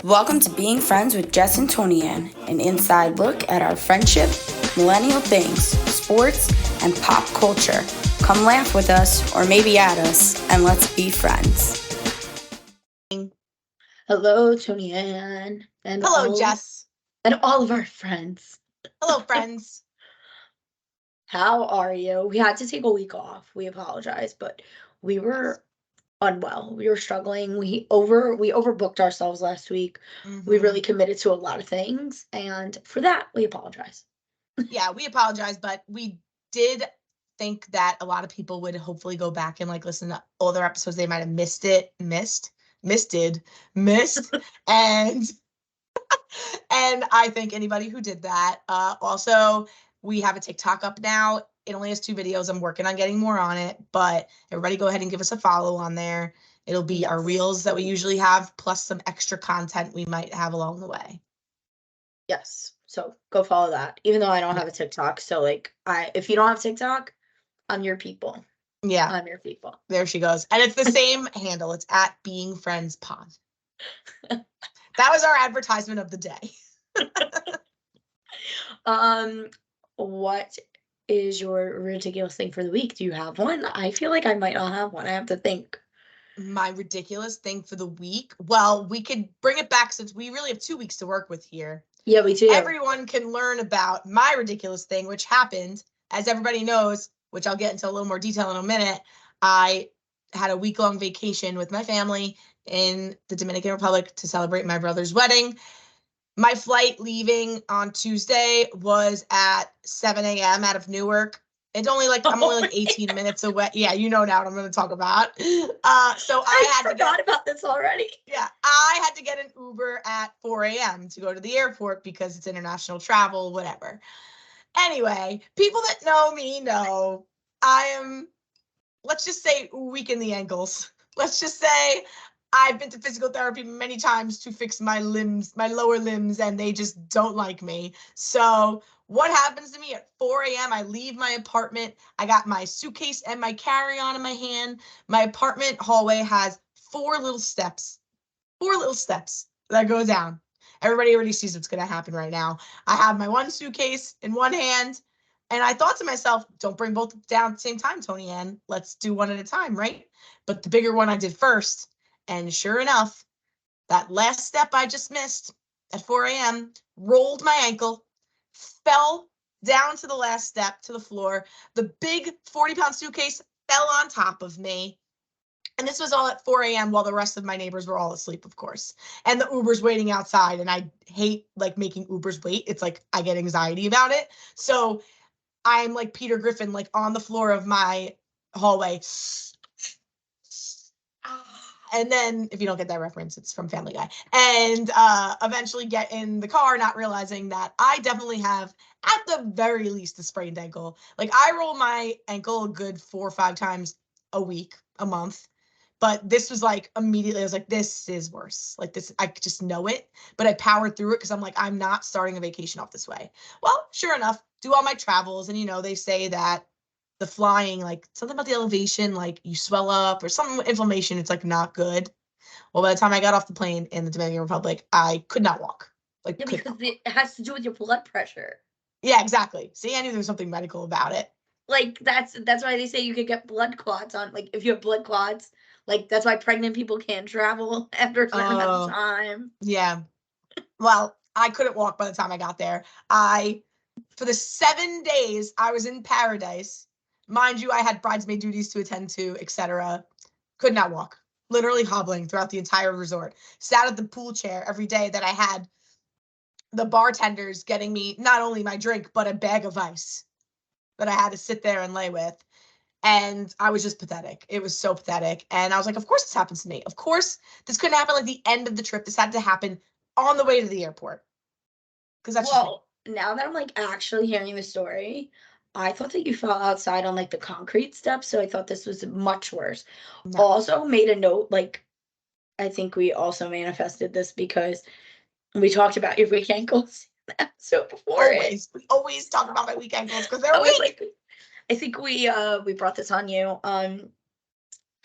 Welcome to Being Friends with Jess and Toni-ann, an inside look at our friendship, millennial things, sports, and pop culture. Come laugh with us, or maybe at us, and let's be friends. Hello, Toni-ann, and Hello, Jess. all of our friends. Hello, friends. How are you? We had to take a week off. We apologize, but we were unwell. We were struggling. We overbooked ourselves last week. We really committed to a lot of things, and for that, we apologize. Yeah, we apologize, but we did think that a lot of people would hopefully go back and listen to older episodes. They might have missed, and and I think anybody who did that. Also, we have a TikTok up now. It only has 2 videos. I'm working on getting more on it, but everybody go ahead and give us a follow on there. It'll be our reels that we usually have, plus some extra content we might have along the way. Yes, so go follow that. Even though I don't have a TikTok, so if you don't have TikTok, I'm your people. Yeah, I'm your people. There she goes, and it's the same handle. It's at Being Friends Pod. That was our advertisement of the day. What is your ridiculous thing for the week? Do you have one? I feel like I might not have one. I have to think. My ridiculous thing for the week? Well, we could bring it back since we really have 2 weeks to work with here. Yeah, we do. Everyone can learn about my ridiculous thing, which happened, as everybody knows, which I'll get into a little more detail in a minute. I had a week-long vacation with my family in the Dominican Republic to celebrate my brother's wedding. My flight leaving on Tuesday was at 7 a.m. out of Newark. It's only I'm only 18 minutes away. Yeah, you know now what I'm going to talk about. So I forgot about this already. Yeah, I had to get an Uber at 4 a.m. to go to the airport because it's international travel, whatever. Anyway, people that know me know I am, let's just say, weak in the ankles. Let's just say I've been to physical therapy many times to fix my limbs, my lower limbs, and they just don't like me. So what happens to me at 4 a.m.? I leave my apartment. I got my suitcase and my carry-on in my hand. My apartment hallway has 4 little steps that go down. Everybody already sees what's going to happen right now. I have my one suitcase in one hand, and I thought to myself, don't bring both down at the same time, Toni-ann. Let's do one at a time, right? But the bigger one I did first, and sure enough, that last step I just missed at 4 a.m., rolled my ankle, fell down to the last step to the floor. The big 40-pound suitcase fell on top of me. And this was all at 4 a.m. while the rest of my neighbors were all asleep, of course. And the Uber's waiting outside. And I hate making Ubers wait. It's I get anxiety about it. So I'm like Peter Griffin, on the floor of my hallway. And then, if you don't get that reference, it's from Family Guy. And eventually get in the car, not realizing that I definitely have, at the very least, a sprained ankle. I roll my ankle a good 4 or 5 times a week, a month. But this was immediately, I was this is worse. This, I just know it. But I powered through it because I'm not starting a vacation off this way. Well, sure enough, do all my travels. And, they say that the flying, something about the elevation, you swell up or something with inflammation, it's not good. Well, by the time I got off the plane in the Dominican Republic, I could not walk. Because it has to do with your blood pressure. Yeah, exactly. See, I knew there was something medical about it. That's why they say you could get blood clots on, if you have blood clots, that's why pregnant people can't travel after a certain amount of time. Yeah. Well, I couldn't walk by the time I got there. For the 7 days I was in paradise, mind you, I had bridesmaid duties to attend to, etc. Could not walk. Literally hobbling throughout the entire resort. Sat at the pool chair every day that I had the bartenders getting me not only my drink, but a bag of ice that I had to sit there and lay with. And I was just pathetic. It was so pathetic. And I was of course this happens to me. Of course, this couldn't happen at the end of the trip. This had to happen on the way to the airport. Because that's now that I'm actually hearing the story, I thought that you fell outside on the concrete steps, so I thought this was much worse. No. Also made a note, I think we also manifested this because we talked about your weak ankles so before. We always talk about my weak ankles because they're weak. I think we brought this on you.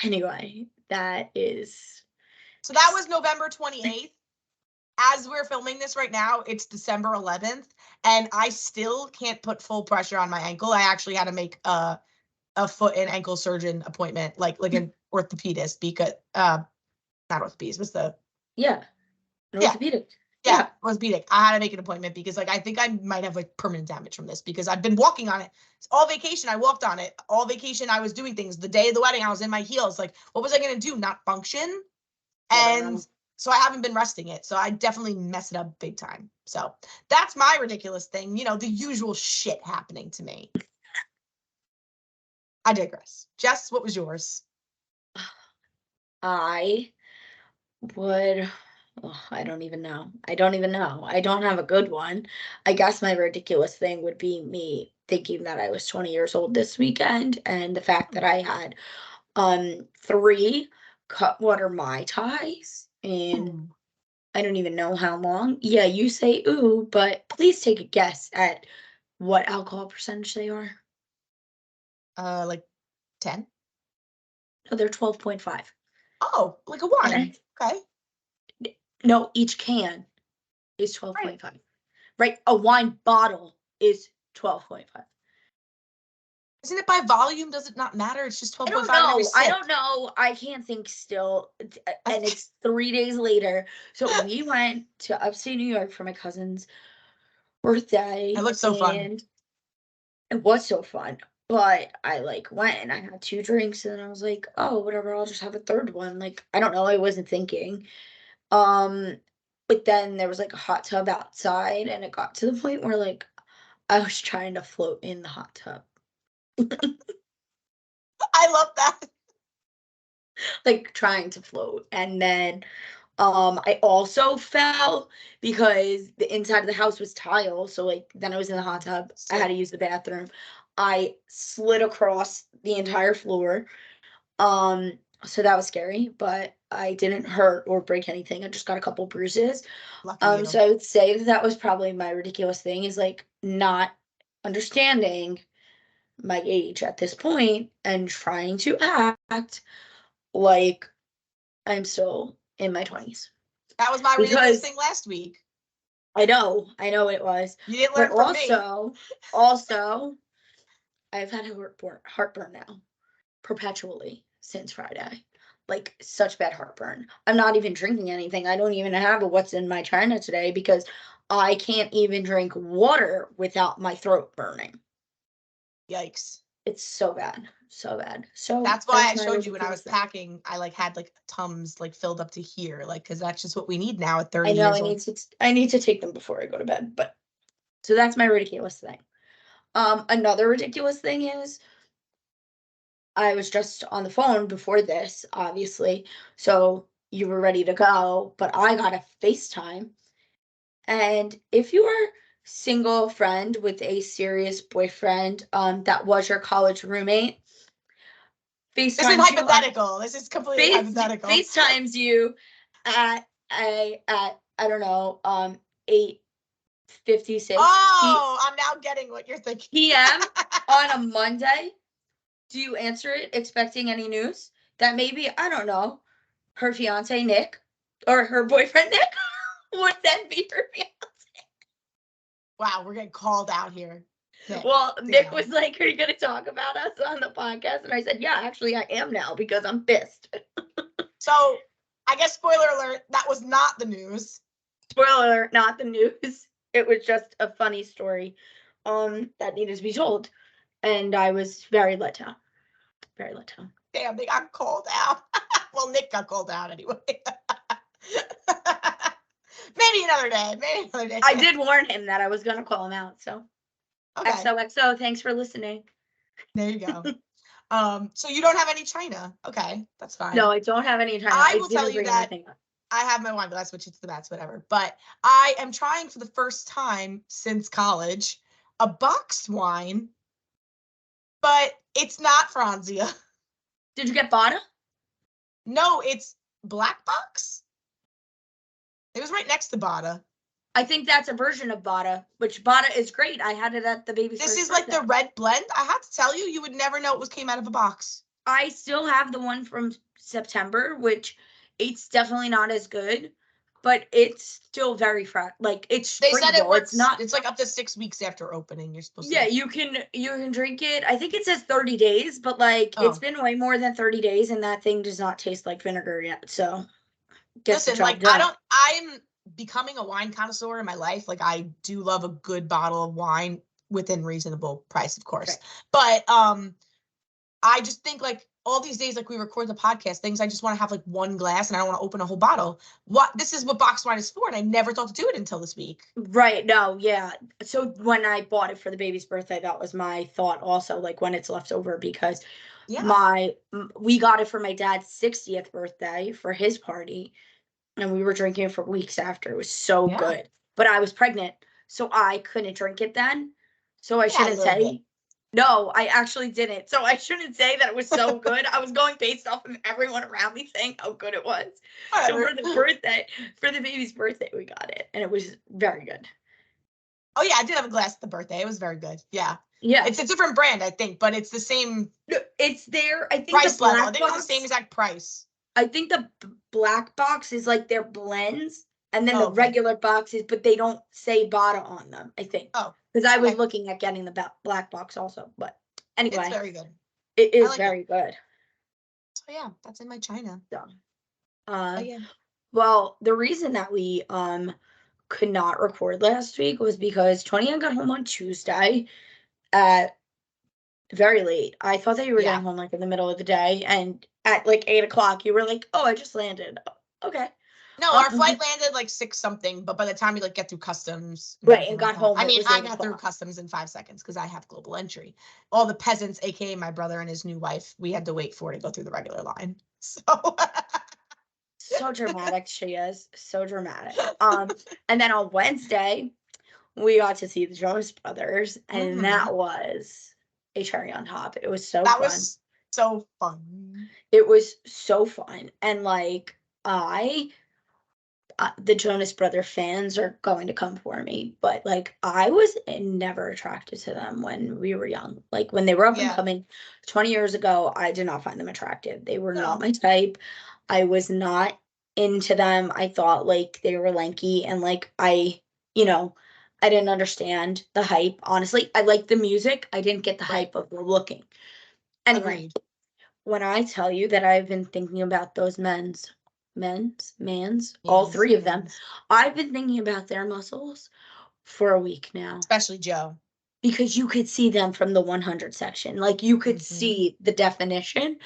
Anyway, that is. So that was November 28th. as we're filming this right now, it's December 11th, and I still can't put full pressure on my ankle. I actually had to make a foot and ankle surgeon appointment, like an orthopedist, because not orthopedist, what's the Yeah. An Yeah. orthopedic. yeah, orthopedic. I had to make an appointment because like I think I might have like permanent damage from this because I've been walking on it. All vacation I walked on it. All vacation I was doing things. The day of the wedding I was in my heels. Like what was I gonna do? Not function? And so I haven't been resting it. So I definitely mess it up big time. So that's my ridiculous thing. You know, the usual shit happening to me. I digress. Jess, what was yours? I would, I don't even know. I don't have a good one. I guess my ridiculous thing would be me thinking that I was 20 years old this weekend, and the fact that I had 3 Cutwater Mai Tais in I don't even know how long. Yeah, you say ooh, but please take a guess at what alcohol percentage they are. Like 10? No, they're 12.5. Oh, like a wine. Okay. No, each can is 12.5. Right? A wine bottle is 12.5. Isn't it by volume? Does it not matter? It's just 12.5 I don't in every know. I sip. don't know. I can't think still. And it's 3 days later. So we went to upstate New York for my cousin's birthday. It looked so fun. And it was so fun. But I like went and I had 2 drinks and I was like, oh, whatever, I'll just have a third one. Like, I don't know. I wasn't thinking. But then there was like a hot tub outside and it got to the point where like I was trying to float in the hot tub. I love that. Like trying to float. And then I also fell because the inside of the house was tile. So like then I was in the hot tub. I had to use the bathroom. I slid across the entire floor. So that was scary, but I didn't hurt or break anything. I just got a couple bruises. Lucky you. So I would say that was probably my ridiculous thing, is like not understanding my age at this point and trying to act like I'm still in my 20s. That was my ridiculous thing last week. I know it was. You didn't learn from me. Also, I've had heartburn now perpetually since Friday. Like such bad heartburn. I'm not even drinking anything. I don't even have a what's in my china today because I can't even drink water without my throat burning. Yikes. It's so bad. So bad. So that's why I showed you when I was packing, I like had like Tums like filled up to here, like because that's just what we need now at 30 years old. I need to take them before I go to bed. But so that's my ridiculous thing. Another ridiculous thing is I was just on the phone before this, obviously. So you were ready to go, but I got a FaceTime. And if you are single friend with a serious boyfriend, that was your college roommate, this is hypothetical. This is completely hypothetical. FaceTimes you at I don't know, 8:56. Oh, I'm now getting what you're thinking. PM on a Monday. Do you answer it expecting any news? That maybe, I don't know, her fiance Nick or her boyfriend Nick would then be her fiance. Wow, we're getting called out here. Well, Nick was like, are you going to talk about us on the podcast? And I said, yeah, actually I am now because I'm pissed. So I guess spoiler alert, that was not the news. Spoiler alert, not the news. It was just a funny story that needed to be told. And I was very let down. Very let down. Damn, they got called out. Well, Nick got called out anyway. Maybe another day. I did warn him that I was going to call him out, so. Okay. XOXO, thanks for listening. There you go. So you don't have any china. Okay, that's fine. No, I don't have any china. I will tell you that I have my wine glass, which is the best, whatever. But I am trying for the first time since college a boxed wine, but it's not Franzia. Did you get Bada? No, it's Black Box. It was right next to Bada. I think that's a version of Bada, which Bada is great. I had it at the baby's This is like the red blend. I have to tell you, you would never know it came out of a box. I still have the one from September, which it's definitely not as good. but it's still very fresh. Like it's They said it drinkable. was. It's not. It's like up to 6 weeks after opening. You're supposed to. Yeah, you can drink it. I think it says 30 days, but like Oh. it's been way more than 30 days, and that thing does not taste like vinegar yet. So, gets the Listen, job like done. I'm becoming a wine connoisseur in my life. Like I do love a good bottle of wine within reasonable price, of course. Right. But I just think like all these days, like we record the podcast things, I just want to have like one glass and I don't want to open a whole bottle. This is what boxed wine is for, and I never thought to do it until this week. Right. No, yeah. So when I bought it for the baby's birthday, that was my thought also, like when it's left over, because we got it for my dad's 60th birthday for his party, and we were drinking it for weeks after. It was so good. But I was pregnant, so I couldn't drink it then. So I shouldn't say. No, I actually didn't. So I shouldn't say that it was so good. I was going based off of everyone around me saying how good it was. So for the baby's birthday, we got it, and it was very good. Oh yeah, I did have a glass at the birthday. It was very good. Yeah. Yeah. It's a different brand, I think, but it's the same. It's there. I think price the black level. I think box, it's the same exact price. I think the black box is like their blends, and then the regular boxes, but they don't say Bada on them, I think. Oh. Because I was looking at getting the black box also, but anyway. It's very good. It is very good. So yeah, that's in my China. So, well, the reason that we could not record last week was because Toni-ann got home on Tuesday at very late. I thought that you were getting home like in the middle of the day, and at like 8 o'clock you were like, "Oh, I just landed." Okay. No, our flight landed like 6 something, but by the time we like get through customs, and got home. I mean, I got through customs in 5 seconds because I have global entry. All the peasants, aka my brother and his new wife, we had to wait for to go through the regular line. So dramatic she is. So dramatic. And then on Wednesday, we got to see the Jonas Brothers, and that was a cherry on top. It was so fun. That was so fun. It was so fun. And like the Jonas Brother fans are going to come for me, but like I was never attracted to them when we were young. Like when they were up and coming 20 years ago, I did not find them attractive. They were not my type. I was not into them. I thought like they were lanky, and like I didn't understand the hype. Honestly, I liked the music. I didn't get the hype of the looking. Anyway, when I tell you that I've been thinking about those all three of them, I've been thinking about their muscles for a week now. Especially Joe. Because you could see them from the 100 section. Like you could see the definition.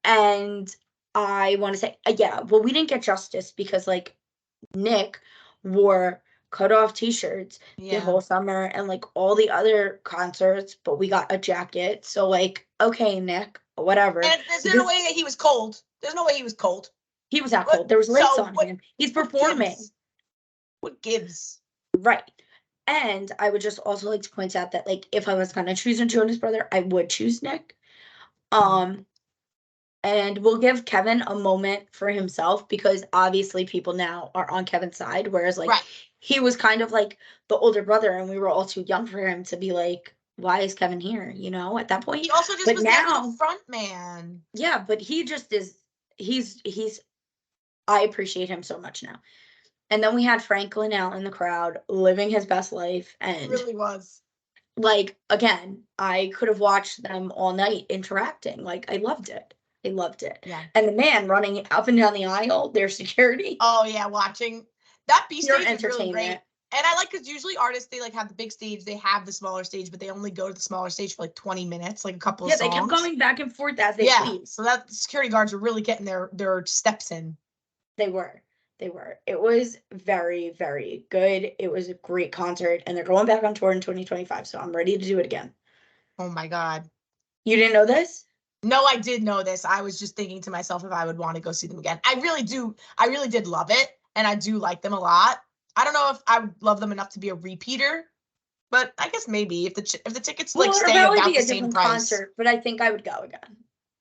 And I want to say, we didn't get justice because like Nick wore cut off t-shirts the whole summer and like all the other concerts, but we got a jacket. So like, okay, Nick, whatever. And there's no way that he was cold. There's no way he was cold. He was not cold. There was lace on him. He's performing. What gives? Right. And I would just also like to point out that like if I was gonna choose a Jonas Brother, I would choose Nick. And we'll give Kevin a moment for himself because obviously people now are on Kevin's side, whereas like he was kind of like the older brother and we were all too young for him to be like, why is Kevin here? At that point. He also just was now the front man. Yeah, but he just is he's I appreciate him so much now. And then we had Franklin out in the crowd living his best life, and it really was. Like again, I could have watched them all night interacting. Like I loved it. Yeah. And the man running up and down the aisle, their security. Oh yeah, watching that B stage is really great. And I like because usually artists, they like have the big stage, they have the smaller stage, but they only go to the smaller stage for like 20 minutes, like a couple of songs. Yeah, they kept going back and forth as they please. So that the security guards were really getting their steps in. They were. It was very, very good. It was a great concert, and they're going back on tour in 2025, so I'm ready to do it again. Oh my God. You didn't know this? No, I did know this. I was just thinking to myself if I would want to go see them again. I really did love it, and I do like them a lot. I don't know if I would love them enough to be a repeater, but I guess maybe if the tickets like stay about the same price. Concert, but I think I would go again.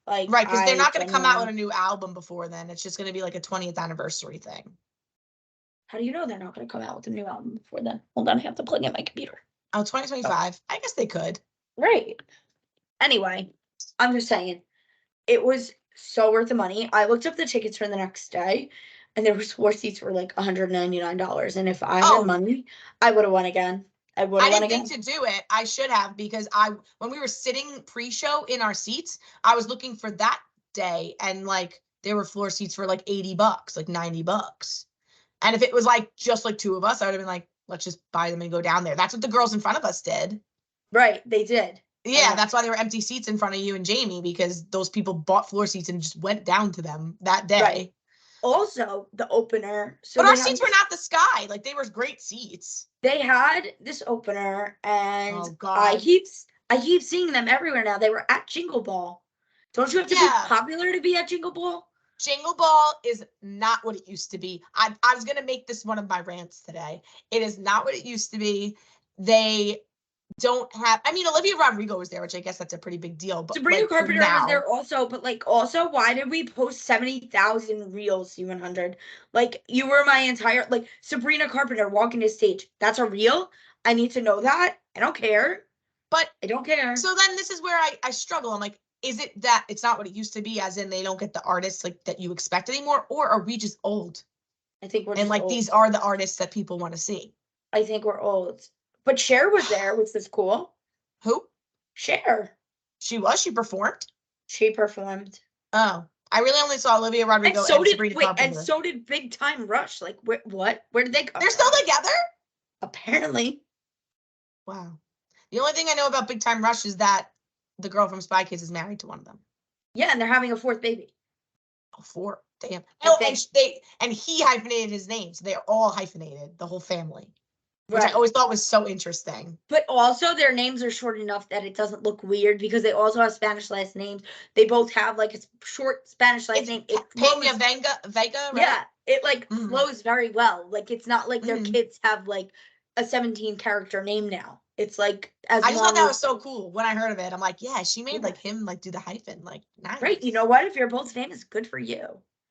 Like right, because they're not going to come out with a new album before then. It's just going to be like a 20th anniversary thing. How do you know they're not going to come out with a new album before then? Hold on, I have to plug in my computer. Oh, 2025. I guess they could. Right. Anyway, I'm just saying, it was so worth the money. I looked up the tickets for the next day. and there was 4 seats for like $199. And if I had Oh. money, I would have won again. I would I have won didn't again. think to do it. I should have, because when we were sitting pre-show in our seats, I was looking for that day, and like there were floor seats for like $80, like $90. And if it was like just like two of us, I would have been like, let's just buy them and go down there. That's what the girls in front of us did. Right, they did. Yeah, that's why there were empty seats in front of you and Jamie, because those people bought floor seats and just went down to them that day. Right. Also, the opener. So but our seats were not the sky. Like, they were great seats. They had this opener, and Oh, God. I keep seeing them everywhere now. They were at Jingle Ball. Don't you have to be popular to be at Jingle Ball? Jingle Ball is not what it used to be. I was going to make this one of my rants today. It is not what it used to be. They don't have, I mean, Olivia Rodrigo was there, which I guess that's a pretty big deal. But Sabrina like, Carpenter was there also, but like, also, why did we post 70,000 reels, C100? Like, you were my entire, like, Sabrina Carpenter walking the stage. That's a reel? I need to know that. I don't care. But I don't care. So then this is where I struggle. I'm like, is it that it's not what it used to be, as in they don't get the artists like that you expect anymore, or are we just old? I think we're and like old. These are the artists that people want to see. I think we're old. But Cher was there, which is cool. Who? Cher. She performed? She performed. Oh, I really only saw Olivia Rodrigo and Sabrina Carpenter. And so did Big Time Rush. Like, what? Where did they come They're from? still together? Apparently. Wow. The only thing I know about Big Time Rush is that the girl from Spy Kids is married to one of them. Yeah, and they're having a fourth baby. Oh, 4. Damn. Oh, and he hyphenated his name, so they're all hyphenated, the whole family. Which I always thought was so interesting. But also their names are short enough that it doesn't look weird, because they also have Spanish last names. They both have like a short Spanish last name. Peña Vega, right? Yeah, it like flows very well. Like, it's not like their kids have like a 17 character name now. It's like, I just thought that was so cool when I heard of it. I'm like, yeah, she made like him like do the hyphen, like, nice. Right, you know what? If you're both famous, good for you.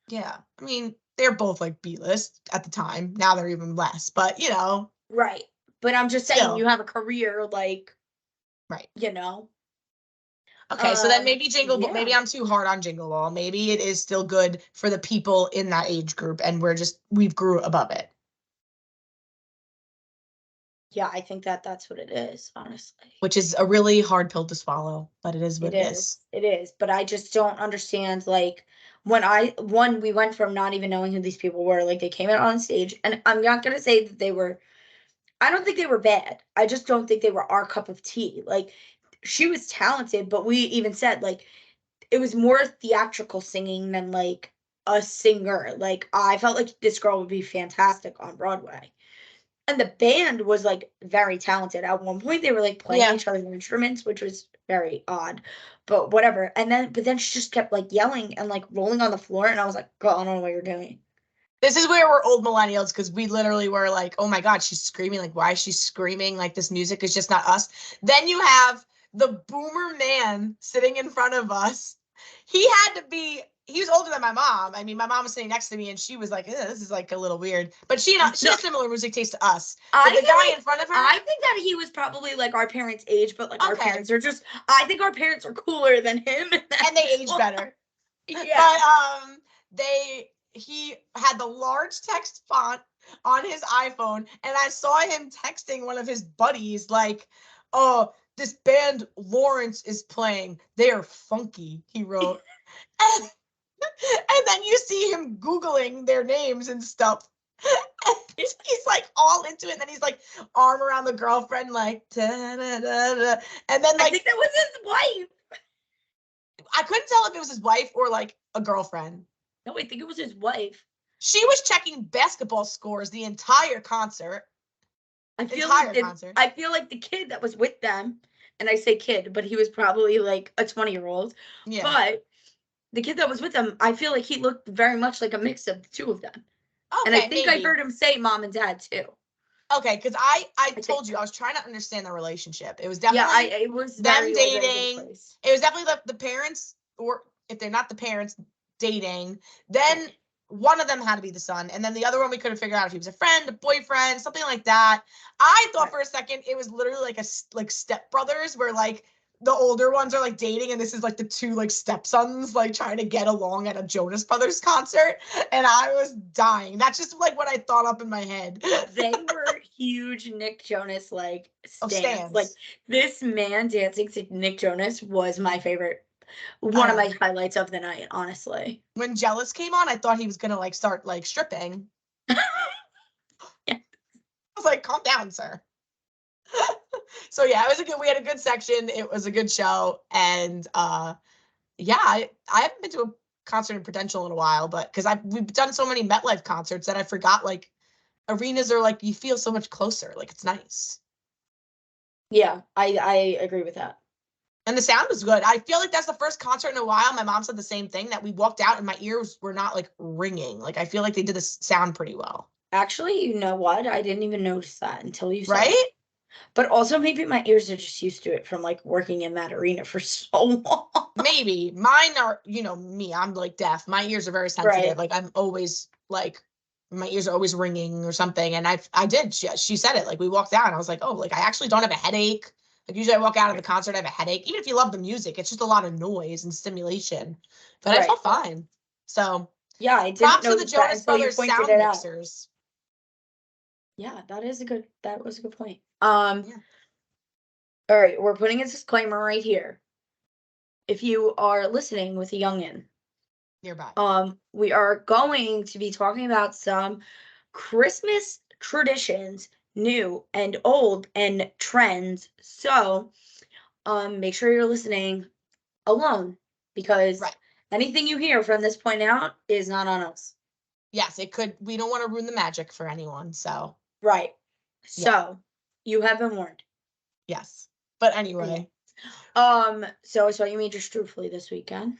Yeah, I mean, they're both like B-list at the time. Now they're even less, but you know. Right, but I'm just saying, you have a career, like, right, you know. Okay, so then maybe Jingle Ball, maybe I'm too hard on Jingle Ball. Maybe it is still good for the people in that age group, and we've grew above it. Yeah, I think that's what it is, honestly. Which is a really hard pill to swallow, but it is what it is. It is, but I just don't understand, like, when we went from not even knowing who these people were, like, they came out on stage, and I'm not gonna say that I don't think they were bad. I just don't think they were our cup of tea. Like, she was talented, but we even said, like, it was more theatrical singing than, like, a singer. Like, I felt like this girl would be fantastic on Broadway. And the band was, like, very talented. At one point, they were, like, playing each other's instruments, which was very odd. But whatever. But then she just kept, like, yelling and, like, rolling on the floor, and I was like, girl, I don't know what you're doing. This is where we're old millennials, because we literally were like, oh my God, she's screaming. Like, why is she screaming? Like, this music is just not us. Then you have the boomer man sitting in front of us. He was older than my mom. I mean, my mom was sitting next to me, and she was like, this is like a little weird. But she has similar music taste to us. But the guy in front of her, I think that he was probably like our parents' age, but like our parents are I think our parents are cooler than him. And they age better. Yeah. But he had the large text font on his iPhone, and I saw him texting one of his buddies like, oh, this band Lawrence is playing. They are funky, he wrote. and then you see him Googling their names and stuff. And he's like all into it, and then he's like arm around the girlfriend, like da, da, da, da. And then like I think that was his wife. I couldn't tell if it was his wife or like a girlfriend. No, I think it was his wife. She was checking basketball scores the entire concert. I feel like the kid that was with them, and I say kid, but he was probably like a 20-year-old. Yeah. But the kid that was with them, I feel like he looked very much like a mix of the two of them. Okay, and I think I heard him say mom and dad too. Okay, because I told you I was trying to understand the relationship. It was definitely it was them dating. It was definitely the parents, or if they're not the parents, dating. Then one of them had to be the son, and then the other one we couldn't figure out if he was a friend, a boyfriend, something like that. I thought for a second it was literally like stepbrothers, where like the older ones are like dating, and this is like the two like stepsons like trying to get along at a Jonas Brothers concert, and I was dying. That's just like what I thought up in my head. They were huge Nick Jonas like stans. Stans. Like this man dancing to Nick Jonas was my favorite, one of my highlights of the night, honestly. When Jealous came on, I thought he was gonna like start like stripping. Yeah. I was like, calm down, sir. So yeah, we had a good section. It was a good show. And yeah, I haven't been to a concert in Prudential in a while, but because we've done so many MetLife concerts that I forgot like arenas are like you feel so much closer. Like it's nice. Yeah, I agree with that. And the sound was good. I feel like that's the first concert in a while. My mom said the same thing, that we walked out and my ears were not like ringing. Like I feel like they did the sound pretty well. Actually, you know what? I didn't even notice that until you said Right? it. But also maybe my ears are just used to it from like working in that arena for so long. Maybe. Mine are, me, I'm like deaf. My ears are very sensitive. Right. Like I'm always like, my ears are always ringing or something. And I did. She said it. Like we walked out and I was like, oh, like I actually don't have a headache. Like usually I walk out of the concert, I have a headache. Even if you love the music, it's just a lot of noise and stimulation. But I felt fine. So yeah, I didn't props know to the Jonas Brothers sound mixers. Yeah, that was a good point. All right, we're putting a disclaimer right here. If you are listening with a youngin, nearby, we are going to be talking about some Christmas traditions, new and old, and trends. So, make sure you're listening alone, because anything you hear from this point out is not on us. Yes, we don't want to ruin the magic for anyone, so. Right. So, you have been warned. Yes. But anyway. So I saw you made your struffoli this weekend.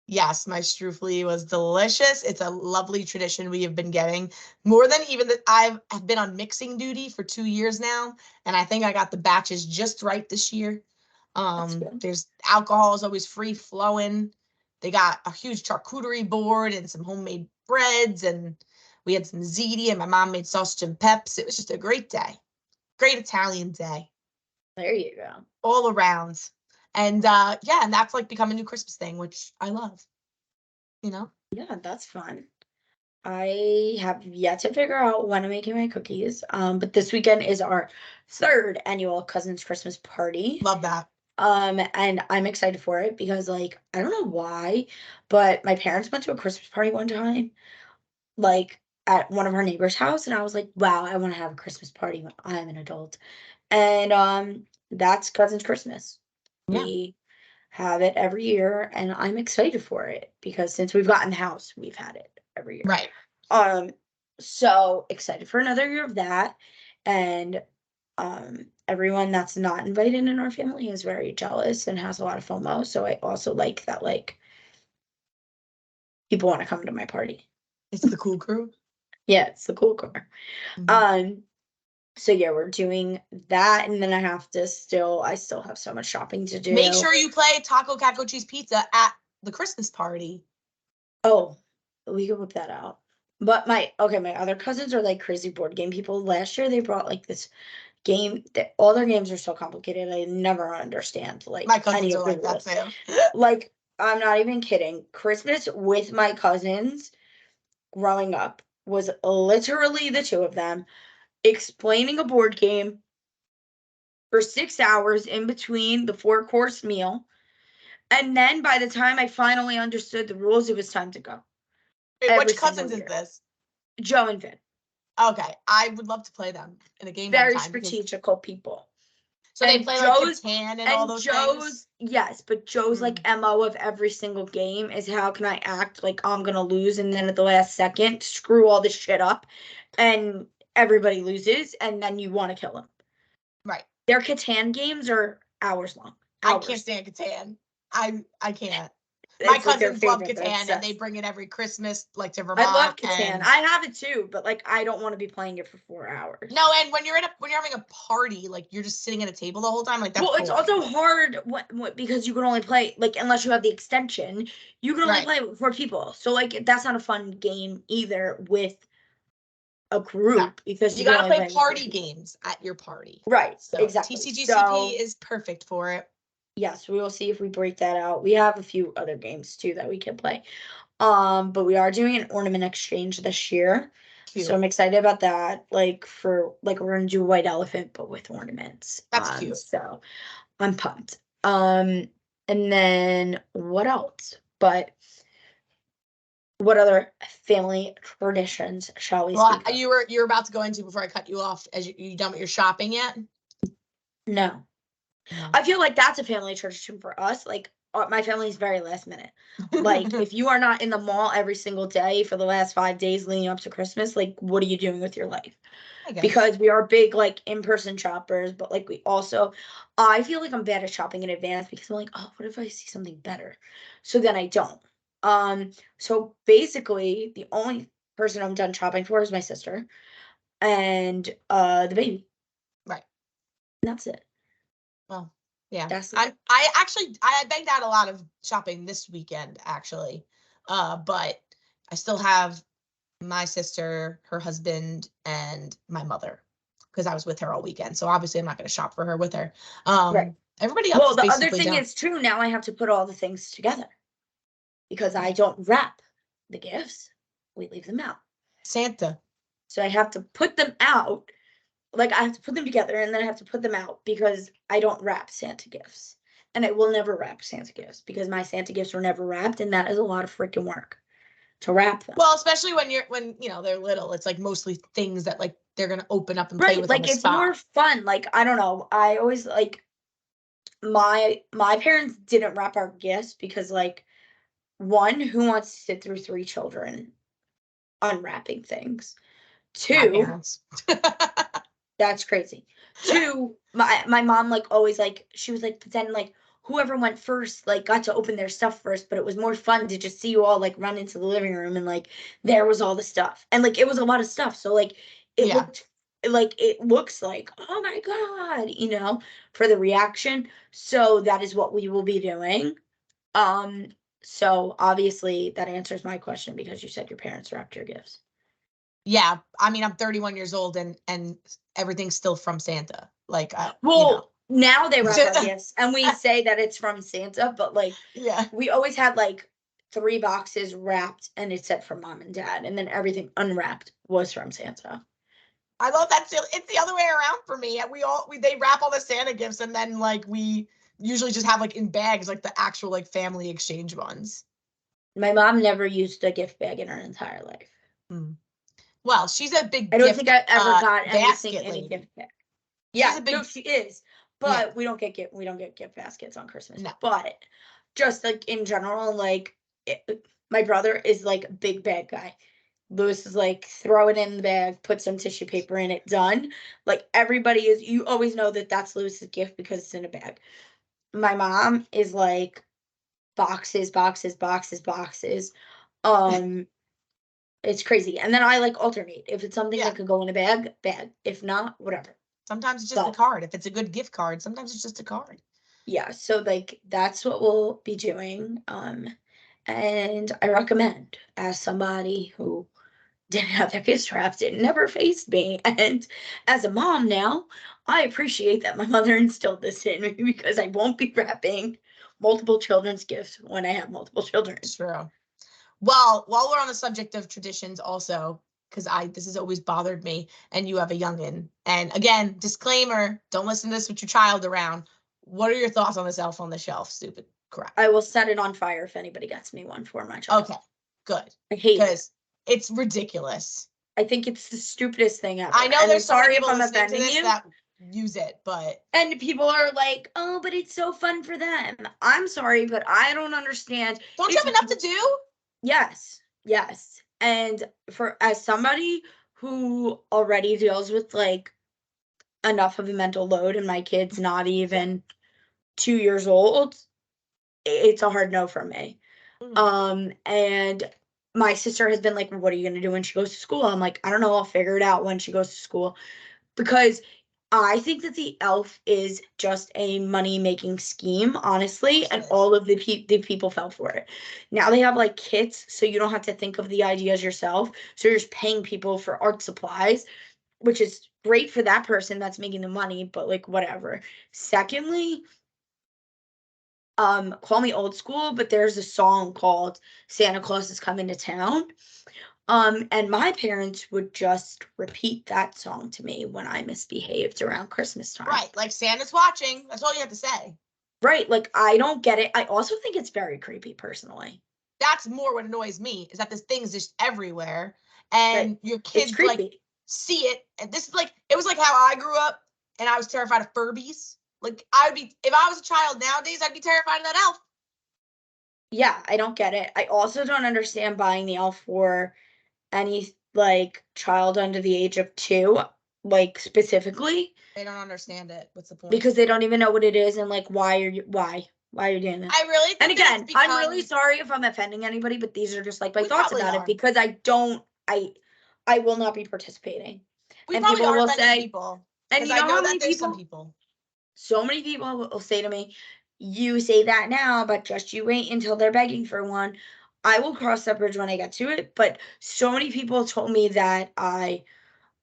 Yes, my struffoli was delicious. It's a lovely tradition we have been getting. More than even that, I've been on mixing duty for 2 years now, and I think I got the batches just right this year. There's alcohol is always free flowing. They got a huge charcuterie board and some homemade breads, and we had some ziti, and my mom made sausage and peps. It was just a great day. Great Italian day. There you go. All around. And and that's like become a new Christmas thing, which I love. Yeah, that's fun. I have yet to figure out when I'm making my cookies. But this weekend is our 3rd annual Cousins Christmas party. Love that. And I'm excited for it because, like, I don't know why, but my parents went to a Christmas party one time, like at one of our neighbors' house, and I was like, wow, I want to have a Christmas party when I'm an adult. And that's Cousins Christmas. Yeah. We have it every year, and I'm excited for it because since we've gotten the house, we've had it every year. Right. So excited for another year of that. And everyone that's not invited in our family is very jealous and has a lot of FOMO. So I also like that, like, people want to come to my party. It's the cool crew. Yeah, it's the cool crew. Mm-hmm. So yeah, we're doing that, and then I still have so much shopping to do. Make sure you play Taco Caco Cheese Pizza at the Christmas party. Oh, we can whip that out. But my other cousins are like crazy board game people. Last year they brought like this game that all their games are so complicated. I never understand like my cousins are like that too. Like, I'm not even kidding. Christmas with my cousins growing up was literally the two of them explaining a board game for 6 hours in between the 4-course meal. And then by the time I finally understood the rules, it was time to go. Wait, which cousins is this? Joe and Vin. Okay, I would love to play them in a game. Very strategical people. So they play like Catan and all those things? Yes, but Joe's like MO of every single game is how can I act like I'm going to lose and then at the last second screw all this shit up and everybody loses and then you want to kill them. Right. Their Catan games are hours long. Hours. I can't stand Catan. I can't. My cousins love Catan and they bring it every Christmas, like to Vermont. I love Catan. I have it too, but like I don't want to be playing it for 4 hours. No, and when you're having a party, like you're just sitting at a table the whole time, like that's. Well, it's also hard because you can only play like unless you have the extension, you can only play with 4 people. So like that's not a fun game either with a group because you gotta play party games at your party. Right. So exactly. TCGCP is perfect for it. Yes, we will see if we break that out. We have a few other games too that we can play. But we are doing an ornament exchange this year. Cute. So I'm excited about that. Like we're gonna do a white elephant but with ornaments. That's cute. So I'm pumped. And then what else? But what other family traditions shall we Well, speak of? you're about to go into before I cut you off. As you done with your shopping yet? No. No. I feel like that's a family tradition for us. Like my family is very last minute. Like if you are not in the mall every single day for the last 5 days leading up to Christmas, like what are you doing with your life? I guess. Because we are big like in-person shoppers, but like I feel like I'm bad at shopping in advance because I'm like, oh, what if I see something better? So then I don't. So basically the only person I'm done shopping for is my sister and the baby. Right. And that's it. Well, yeah. That's it. I banged out a lot of shopping this weekend actually. But I still have my sister, her husband, and my mother because I was with her all weekend. So obviously I'm not going to shop for her with her. Right. Everybody else Well, is the other basically thing done. is too, now I have to put all the things together because I don't wrap the gifts. We leave them out. Santa. So I have to put them out. Like I have to put them together and then I have to put them out because I don't wrap Santa gifts. And I will never wrap Santa gifts because my Santa gifts were never wrapped and that is a lot of freaking work to wrap them. Well, especially when they're little, it's like mostly things that like they're gonna open up and play with on Like the it's spot. more fun. Like I don't know. I always like my parents didn't wrap our gifts because like one, who wants to sit through 3 children unwrapping things? My 2, parents. that's crazy. 2, my mom like always like she was like, but then like whoever went first like got to open their stuff first, but it was more fun to just see you all like run into the living room and like there was all the stuff. And like it was a lot of stuff. So like it Yeah. looked like it looks like, oh my God, for the reaction. So that is what we will be doing. So obviously that answers my question because you said your parents wrapped your gifts. Yeah, I mean, I'm 31 years old and everything's still from Santa. Like, Well, now they wrap our gifts and we say that it's from Santa, but like yeah, we always had like 3 boxes wrapped and it said from mom and dad, and then everything unwrapped was from Santa. I love that. It's the other way around for me. They wrap all the Santa gifts and then like we usually just have like in bags like the actual like family exchange ones. My mom never used a gift bag in her entire life. Well, she's a big I don't gift think I ever got anything basket in a lady. gift bag. She's Yeah, a big, no, she is. But Yeah. we don't get gift baskets on Christmas. No. But just like in general, like my brother is like a big bag guy. Lewis is like, throw it in the bag, put some tissue paper in it, done. Like everybody is, you always know that that's Lewis's gift because it's in a bag. My mom is like boxes, boxes, boxes, boxes. It's crazy. And then I like alternate. If it's something Yeah. that could go in a bag, bag. If not, whatever. Sometimes it's just a card. If it's a good gift card, sometimes it's just a card. Yeah, so like that's what we'll be doing. And I recommend, as somebody who didn't have their gifts wrapped, it never faced me. And as a mom now, I appreciate that my mother instilled this in me because I won't be wrapping multiple children's gifts when I have multiple children. True. Well, while we're on the subject of traditions also, because this has always bothered me, and you have a youngin. And again, disclaimer, don't listen to this with your child around. What are your thoughts on this elf on the shelf? Stupid crap. I will set it on fire if anybody gets me one for my child. Okay, good. I hate it. Because it's ridiculous. I think it's the stupidest thing ever. I know And there's I'm sorry some if people I'm listening to offending this you. that use it, but And people are like, oh, but it's so fun for them. I'm sorry, but I don't understand. Don't you have enough to do? Yes, yes. And as somebody who already deals with like enough of a mental load and my kid's not even 2 years old, it's a hard no for me. And my sister has been like, what are you gonna do when she goes to school? I'm like, I don't know, I'll figure it out when she goes to school. Because I think that the elf is just a money-making scheme, honestly, and all of the people fell for it. Now they have like kits, so you don't have to think of the ideas yourself. So you're just paying people for art supplies, which is great for that person that's making the money, but like whatever. Secondly, call me old school, but there's a song called Santa Claus is Coming to Town. And my parents would just repeat that song to me when I misbehaved around Christmas time. Right, like Santa's watching. That's all you have to say. Right, like I don't get it. I also think it's very creepy, personally. That's more what annoys me, is that this thing's just everywhere, and your kids like see it. And this is like, it was like how I grew up, and I was terrified of Furbies. Like I would be, if I was a child nowadays, I'd be terrified of that elf. Yeah, I don't get it. I also don't understand buying the elf for any like child under the age of 2, like specifically. They don't understand it. What's the point? Because they don't even know what it is, and like why are you doing that? I really think, and again, I'm really sorry if I'm offending anybody, but these are just like my thoughts about it, because I will not be participating. We probably are offending people. And you know how many people? Some people. So many people will say to me, "You say that now, but just you wait until they're begging for one." I will cross that bridge when I get to it. But so many people told me that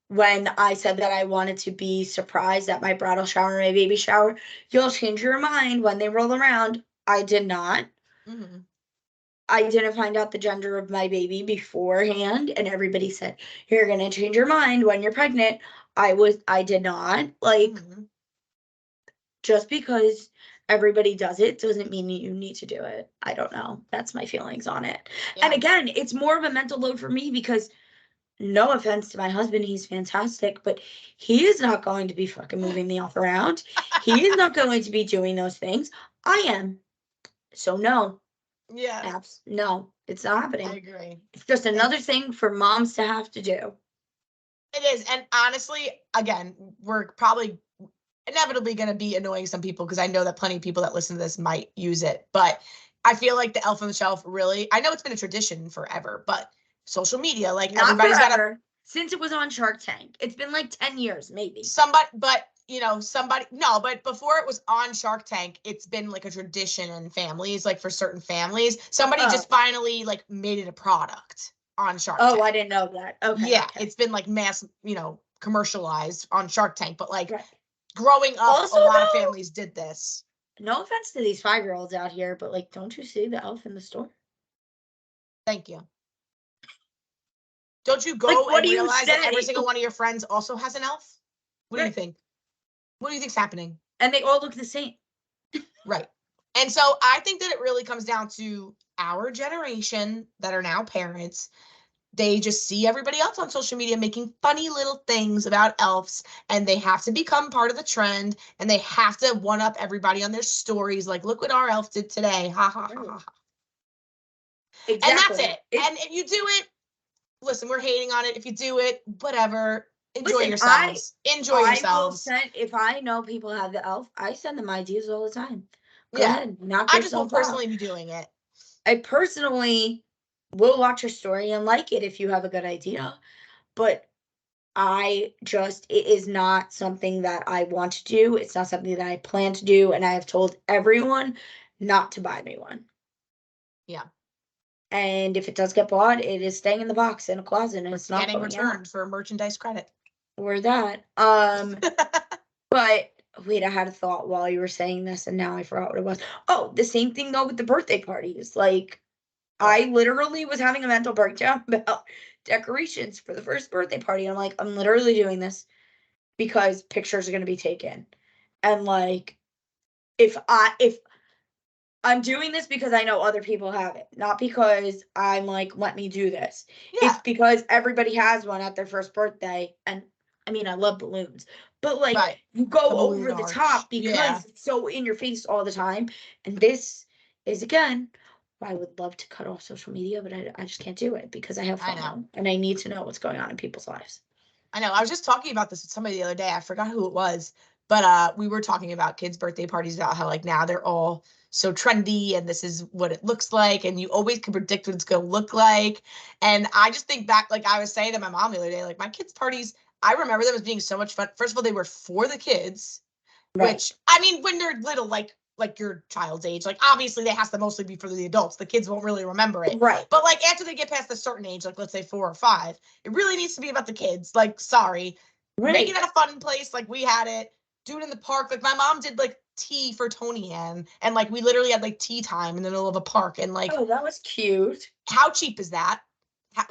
when I said that I wanted to be surprised at my bridal shower and my baby shower, you'll change your mind when they roll around. I did not. Mm-hmm. I didn't find out the gender of my baby beforehand, and everybody said, you're going to change your mind when you're pregnant. I did not. Like, just because everybody does it doesn't mean you need to do it. I don't know. That's my feelings on it. Yeah. And again, it's more of a mental load for me because, no offense to my husband, he's fantastic, but he is not going to be fucking moving the elf around. He is not going to be doing those things. I am. So no. Yeah. No, it's not happening. I agree. It's just another thing for moms to have to do. It is. And honestly, again, we're probably inevitably going to be annoying some people, because I know that plenty of people that listen to this might use it. But I feel like the elf on the shelf really, I know it's been a tradition forever, but social media, like not everybody's forever. Got since it was on Shark Tank. It's been like 10 years, maybe. But before it was on Shark Tank, it's been like a tradition in families, like for certain families. Somebody just finally like made it a product on Shark Tank. I didn't know that. Okay. Yeah, okay. It's been like mass, commercialized on Shark Tank, but like growing up, also, a lot of families did this. No offense to these 5-year-olds out here, but like, don't you see the elf in the store? Thank you. Don't you go and realize that every single one of your friends also has an elf? What do you think? What do you think's happening? And they all look the same. Right. And so I think that it really comes down to our generation that are now parents. They just see everybody else on social media making funny little things about elves, and they have to become part of the trend, and they have to one-up everybody on their stories. Like, look what our elf did today. Ha, ha, ha, ha. Exactly. And that's it. And if you do it, listen, we're hating on it. If you do it, whatever. Enjoy yourselves. Enjoy yourselves. If I know people have the elf, I send them ideas all the time. Go ahead. I just won't personally be doing it. I personally will watch your story and like it if you have a good idea. But it is not something that I want to do. It's not something that I plan to do. And I have told everyone not to buy me one. Yeah. And if it does get bought, it is staying in the box in a closet, and it's not getting returned for merchandise credit. Or that. But wait, I had a thought while you were saying this, and now I forgot what it was. Oh, the same thing though with the birthday parties. Like, I literally was having a mental breakdown about decorations for the first birthday party. I'm like, I'm literally doing this because pictures are going to be taken. And like, if I'm doing this because I know other people have it, not because I'm like, let me do this. Yeah. It's because everybody has one at their first birthday. And I mean, I love balloons, but like, you go over the top because it's so in your face all the time. And this is, again, I would love to cut off social media, but I just can't do it because I have fun and I need to know what's going on in people's lives. I know. I was just talking about this with somebody the other day. I forgot who it was, but we were talking about kids' birthday parties, about how like now they're all so trendy and this is what it looks like, and you always can predict what it's going to look like. And I just think back, like I was saying to my mom the other day, like my kids' parties, I remember them as being so much fun. First of all, they were for the kids, which, I mean, when they're little, like your child's age, like obviously they has to mostly be for the adults. The kids won't really remember it. Right. But like after they get past a certain age, like let's say 4 or 5, it really needs to be about the kids. Like, sorry, make it at a fun place like we had it. do it in the park. Like my mom did like tea for Toni-ann, and like we literally had like tea time in the middle of a park, and like Oh, that was cute. how cheap is that?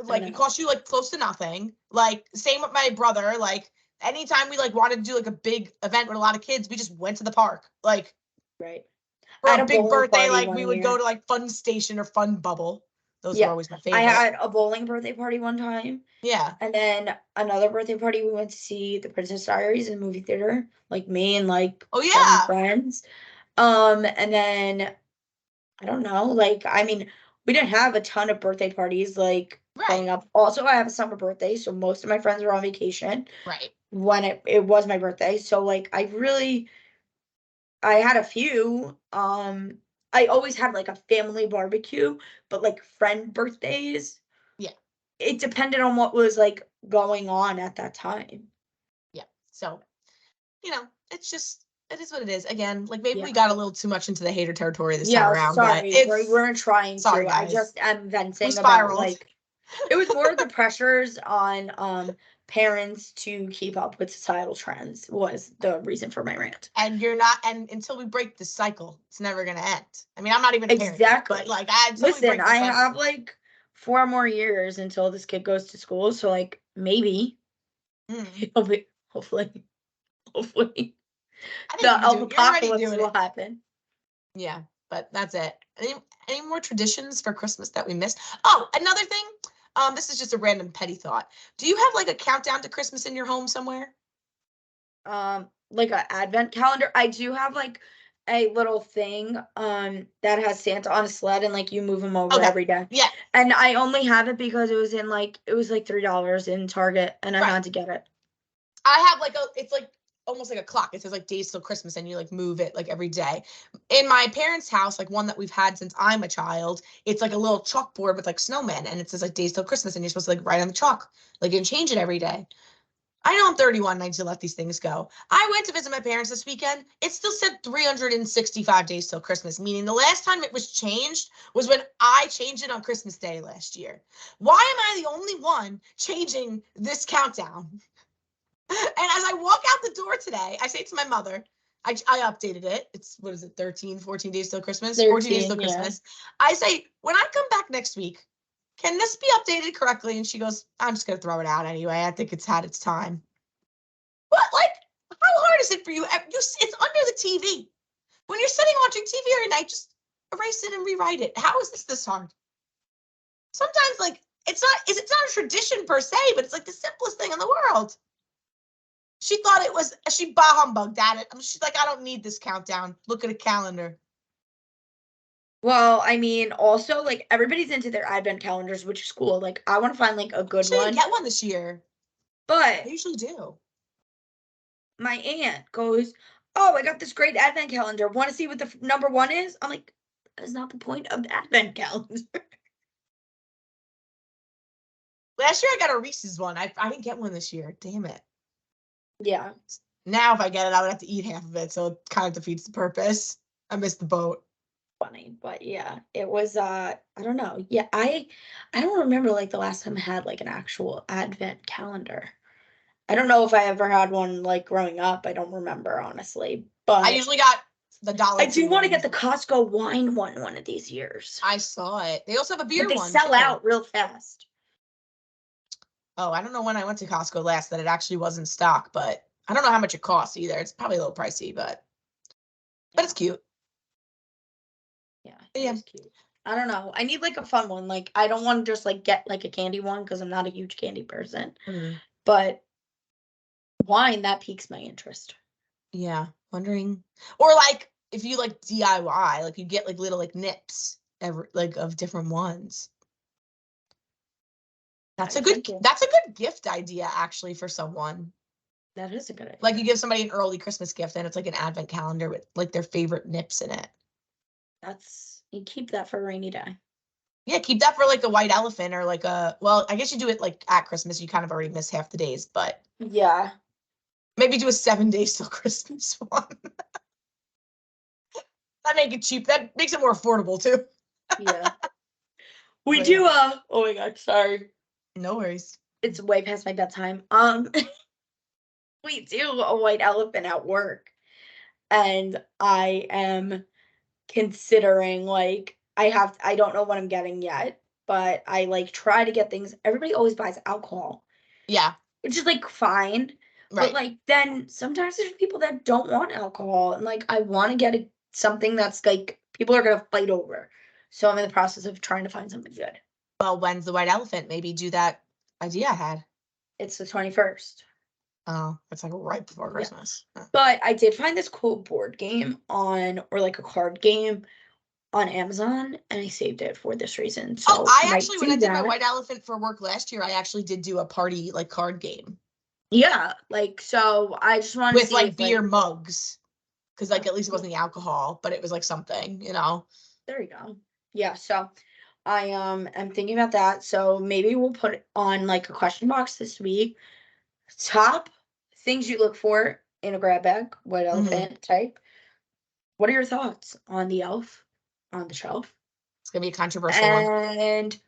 Like it costs you like close to nothing. Like same with my brother. Like anytime we like wanted to do like a big event with a lot of kids, we just went to the park. Like Right. for I had a a big bowling birthday, party like one we would year. go to like Fun Station or Fun Bubble. Those were Yeah. always my I favorite. had a bowling birthday party one time, Yeah. and then another birthday party, we went to see The Princess Diaries in the movie theater, like me and like Oh, 7 yeah. friends. And then I don't know, like I mean, we didn't have a ton of birthday parties like growing Right. up. Also, I have a summer birthday, so most of my friends were on vacation Right. when it was my birthday. So like I had a few. I always had like a family barbecue, but like friend birthdays, Yeah. it depended on what was like going on at that time. Yeah. So, you know, it's just it is what it is. Again, like maybe we Yeah. got a little too much into the hater territory this time Yeah, around, but sorry. it's We weren't trying sorry, to. I guys. just am We venting about spiraled. like it was more the pressures on parents to keep up with societal trends was the reason for my rant. And you're not, and until we break the cycle, it's never gonna end. I mean, I'm not even a parent yet, Exactly. but like until we Listen, break the I cycle. have like 4 more years until this kid goes to school, so like maybe it'll be hopefully I think the you can do it. You're already apocalypse doing will it. happen. Yeah, but that's it. Any more traditions for Christmas that we missed? Oh, another thing. This is just a random petty thought. Do you have like a countdown to Christmas in your home somewhere? Like a advent calendar. I do have like a little thing that has Santa on a sled and like you move him over Okay. every day. Yeah. And I only have it because it was like $3 in Target and I Right. had to get it. I have like it's like almost like a clock. It says like days till Christmas and you like move it like every day. In my parents' house, like one that we've had since I'm a child, it's like a little chalkboard with like snowmen and it says like days till Christmas and you're supposed to like write on the chalk, like and change it every day. I know I'm 31 and I need to let these things go. I went to visit my parents this weekend. It still said 365 days till Christmas, meaning the last time it was changed was when I changed it on Christmas Day last year. Why am I the only one changing this countdown? And as I walk out the door today, I say to my mother, I updated it. It's, what is it, 13, 14 days till Christmas? 14 days till 13, yeah. Christmas. I say, when I come back next week, can this be updated correctly? And she goes, I'm just going to throw it out anyway. I think it's had its time. But like, how hard is it for you? It's under the TV. When you're sitting watching TV every night, just erase it and rewrite it. How is this hard? Sometimes like, it's not a tradition per se, but it's like the simplest thing in the world. She thought it was, she bah humbugged at it. She's like, I don't need this countdown. Look at a calendar. Well, I mean, also like everybody's into their advent calendars, which is cool. Like I want to find like a good She didn't one. get one this year. But They usually do. my aunt goes, "Oh, I got this great advent calendar. Want to see what the number 1 is?" I'm like, "That is not the point of the advent calendar." Last year I got a Reese's one. I didn't get one this year. Damn it. Yeah. Now if I get it, I would have to eat half of it, so it kind of defeats the purpose. I missed the boat. Funny, but yeah, it was I don't know. Yeah, I don't remember like the last time I had like an actual advent calendar. I don't know if I ever had one like growing up. I don't remember honestly, but I usually got the dollar. I do want to get the Costco wine one of these years. I saw it. They also have a beer But they one. sell too. out real fast. Oh, I don't know when I went to Costco last that it actually was in stock, but I don't know how much it costs either. It's probably a little pricey, but it's cute. Yeah, Yeah. it's cute. I don't know. I need like a fun one. Like I don't want to just like get like a candy one because I'm not a huge candy person. Mm-hmm. But wine that piques my interest. Yeah, wondering, or like if you like DIY, like you get like little like nips like of different ones. That's a good gift idea actually for someone. That is a good idea. Like you give somebody an early Christmas gift and it's like an advent calendar with like their favorite nips in it. You keep that for a rainy day. Yeah, keep that for like a white elephant or like well, I guess you do it like at Christmas. You kind of already miss half the days, but yeah, maybe do a 7 days till Christmas one. That make it cheap. That makes it more affordable too. Yeah. We do oh my god, sorry. No worries. It's way past my bedtime. we do a white elephant at work, and I am considering, like, I don't know what I'm getting yet, but I, like, try to get things. Everybody always buys alcohol, Yeah, which is, like, fine, but, right. like, then sometimes there's people that don't want alcohol, and, like, I wanna get something that's, like, people are gonna fight over. So I'm in the process of trying to find something good. Well, when's the white elephant? Maybe do that idea I had. It's the 21st. Oh, it's like right before Yeah. Christmas. But I did find this cool board game or, like, a card game on Amazon, and I saved it for this reason, so I might actually, when do I did my that. white elephant for work last year, I actually did do a party like card game Yeah, like, so I just wanna with see like if, beer like mugs, because like at least it cool. wasn't the alcohol, but it was like something, you know. There you go. Yeah, so I, am thinking about that, so maybe we'll put it on, like, a question box this week. Top things you look for in a grab bag, white Mhm. elephant type. What are your thoughts on the elf on the shelf? It's gonna be a controversial one. And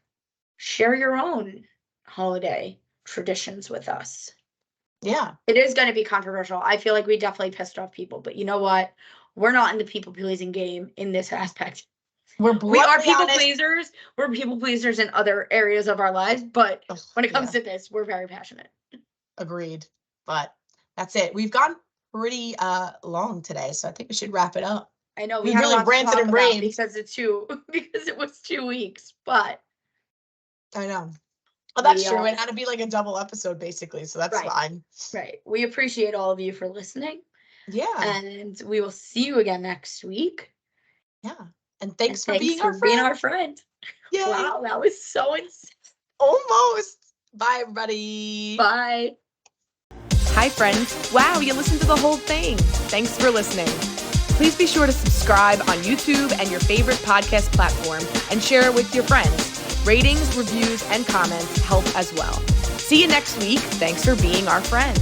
share your own holiday traditions with us. Yeah, It is gonna be controversial. I feel like we definitely pissed off people, but you know what? We're not in the people pleasing game in this aspect. we're We are bluntly people honest. pleasers. We're people pleasers in other areas of our lives, but Ugh, when it comes yeah, to this, we're very passionate. agreed. But that's it. We've gone pretty long today, so I think we should wrap it up. I know we We had a really lot to ranted talk and about raved. because because it was 2 weeks, but I know. Oh, that's we true. It had to be like a double episode, basically, so that's right, fine. right. We appreciate all of you for listening, Yeah, and we will see you again next week. yeah. And And thanks for thanks being for our being friend. our friend. Yay. Wow, that was so insane. Almost. Bye, everybody. Bye. Hi, friends. Wow, you listened to the whole thing. Thanks for listening. Please be sure to subscribe on YouTube and your favorite podcast platform and share it with your friends. Ratings, reviews, and comments help as well. See you next week. Thanks for being our friend.